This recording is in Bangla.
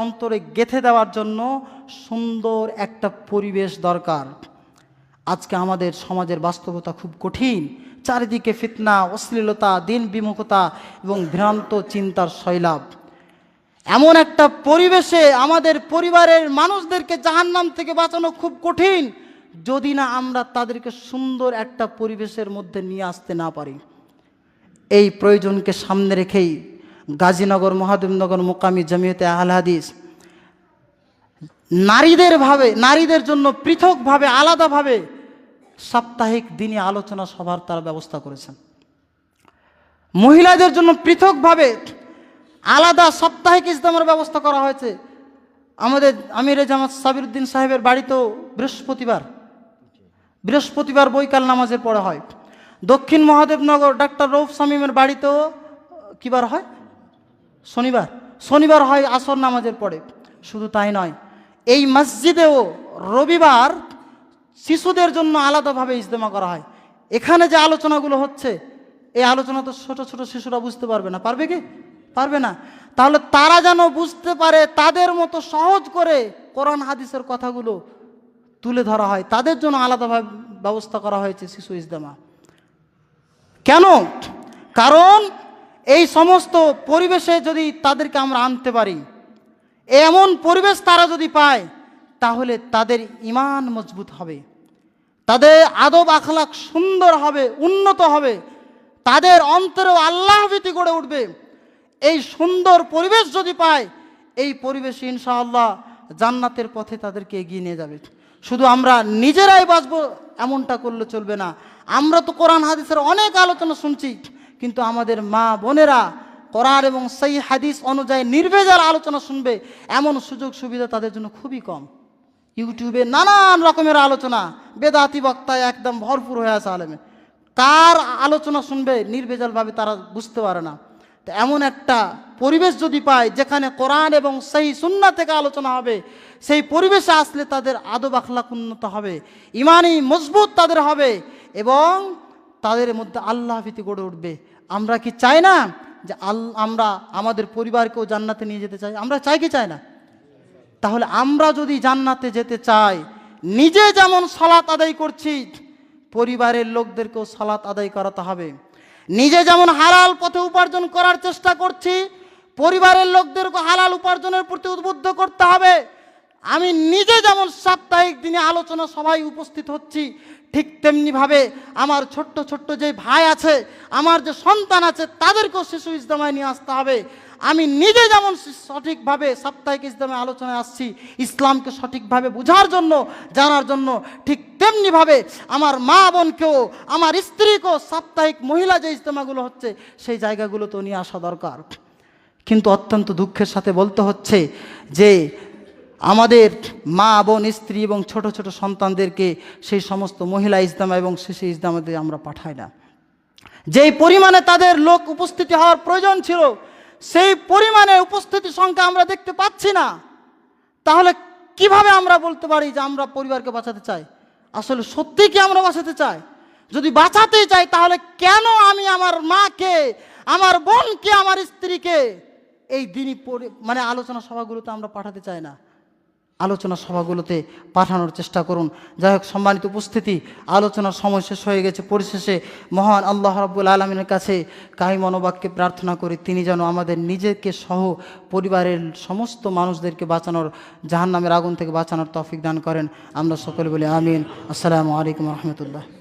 অন্তরে গেঁথে দেওয়ার জন্য সুন্দর একটা পরিবেশ দরকার। আজকে আমাদের সমাজের বাস্তবতা খুব কঠিন, চারিদিকে ফিতনা, অশ্লীলতা, দিন বিমুখতা এবং ভ্রান্ত চিন্তার শৈলাব। এমন একটা পরিবেশে আমাদের পরিবারের মানুষদেরকে জাহান্নাম থেকে বাঁচানো খুব কঠিন যদি না আমরা তাদেরকে সুন্দর একটা পরিবেশের মধ্যে নিয়ে আসতে না পারি। এই প্রয়োজনকে সামনে রেখেই গাজীনগর মহাদেবনগর মুকামি জামিয়াতে আহলে হাদিস নারীদের জন্য পৃথকভাবে আলাদাভাবে সাপ্তাহিক দিনী আলোচনা সভার তারা ব্যবস্থা করেছেন। মহিলাদের জন্য পৃথকভাবে আলাদা সাপ্তাহিক ইজতেমার ব্যবস্থা করা হয়েছে। আমাদের আমিরে জামাত সাবিরউদ্দিন সাহেবের বাড়িতেও বৃহস্পতিবার বৈকাল নামাজের পড়া হয়। দক্ষিণ মহাদেবনগর ডাক্তার রৌফ শামীমের বাড়িতেও কিবার হয়? শনিবার হয় আসর নামাজের পরে। শুধু তাই নয়, এই মসজিদেও রবিবার শিশুদের জন্য আলাদাভাবে ইজতেমা করা হয়। এখানে যে আলোচনাগুলো হচ্ছে, এই আলোচনা তো ছোট ছোট শিশুরা বুঝতে পারবে না। পারবে কি? পারবে না। তাহলে তারা যেন বুঝতে পারে, তাদের মতো সহজ করে কোরআন হাদিসের কথাগুলো তুলে ধরা হয়, তাদের জন্য আলাদাভাবে ব্যবস্থা করা হয়েছে শিশু ইজতেমা। কেন? কারণ এই সমস্ত পরিবেশে যদি তাদেরকে আমরা আনতে পারি, এমন পরিবেশ তারা যদি পায়, তাহলে তাদের ঈমান মজবুত হবে, তাদের আদব আখলাক সুন্দর হবে, উন্নত হবে, তাদের অন্তরেও আল্লাহ ভীতি গড়ে উঠবে। এই সুন্দর পরিবেশ যদি পায়, এই পরিবেশে ইনশাআল্লাহ জান্নাতের পথে তাদেরকে এগিয়ে নিয়ে যাবে। শুধু আমরা নিজেরাই বাঁচবো এমনটা করলে চলবে না। আমরা তো কোরআন হাদিসের অনেক আলোচনা শুনছি, কিন্তু আমাদের মা বোনেরা কোরআন এবং সেই হাদিস অনুযায়ী নির্ভেজাল আলোচনা শুনবে এমন সুযোগ সুবিধা তাদের জন্য খুবই কম। ইউটিউবে নানান রকমের আলোচনা, বেদাতি বক্তায় একদম ভরপুর হয়ে আছে আলেমে। কার আলোচনা শুনবে নির্ভেজালভাবে তারা বুঝতে পারে না। তো এমন একটা পরিবেশ যদি পায় যেখানে কোরআন এবং সেই সুন্নাহ থেকে আলোচনা হবে, সেই পরিবেশে আসলে তাদের আদব আখলাক উন্নত হবে, ইমানি মজবুত তাদের হবে এবং তাদের মধ্যে আল্লাহ ভীতি গড়ে উঠবে। আমরা কি চাই না যে আমরা আমাদের পরিবারকেও জান্নাতে নিয়ে যেতে চাই? আমরা চাই কি চাই না? তাহলে আমরা যদি জান্নাতে যেতে চাই, নিজে যেমন সালাত আদায় করছি, পরিবারের লোকদেরকেও সালাত আদায় করাতে হবে। নিজে যেমন হালাল পথে উপার্জন করার চেষ্টা করছি, পরিবারের লোকদেরকে হালাল উপার্জনের প্রতি উদ্বুদ্ধ করতে হবে। আমি নিজে যেমন সাপ্তাহিক দিনে আলোচনা সভায় উপস্থিত হচ্ছি, ঠিক তেমনিভাবে আমার ছোট্ট ছোট্ট যে ভাই আছে, আমার যে সন্তান আছে, তাদেরকেও শিশু ইজতেমায় নিয়ে আসতে হবে। আমি নিজে যেমন সঠিকভাবে সাপ্তাহিক ইজতেমায় আলোচনায় আসছি ইসলামকে সঠিকভাবে বোঝার জন্য, জানার জন্য, ঠিক তেমনিভাবে আমার মা বোনকেও, আমার স্ত্রীকেও সাপ্তাহিক মহিলা যে ইজতেমাগুলো হচ্ছে সেই জায়গাগুলোতেও নিয়ে আসা দরকার। কিন্তু অত্যন্ত দুঃখের সাথে বলতে হচ্ছে যে আমাদের মা বোন, স্ত্রী এবং ছোট ছোট সন্তানদেরকে সেই সমস্ত মহিলা ইজতেমা এবং শিশু ইজতেমাতে আমরা পাঠাই না। যেই পরিমাণে তাদের লোক উপস্থিতি হওয়ার প্রয়োজন ছিল, সেই পরিমাণে উপস্থিতি সংখ্যা আমরা দেখতে পাচ্ছি না। তাহলে কিভাবে আমরা বলতে পারি যে আমরা পরিবারকে বাঁচাতে চাই? আসলে সত্যি কি আমরা বাঁচাতে চাই? যদি বাঁচাতেই চাই, তাহলে কেন আমি আমার মাকে, আমার বোনকে, আমার স্ত্রীকে এই দিনই আলোচনা সভাগুলোতে আমরা পাঠাতে চাই না? আলোচনা সভাগুলোতে পাঠানোর চেষ্টা করুন। যাই হোক, সম্মানিত উপস্থিতি, আলোচনার সময় শেষ হয়ে গেছে। পরিশেষে মহান আল্লাহ রাব্বুল আলামিনের কাছে কাই মনোবাক্যে প্রার্থনা করি, তিনি যেন আমাদের নিজেকে সহ পরিবারের সমস্ত মানুষদেরকে বাঁচানোর, জাহান্নামের আগুন থেকে বাঁচানোর তৌফিক দান করেন। আমরা সকলে বলি আমিন। আসসালামু আলাইকুম রহমতুল্লাহ।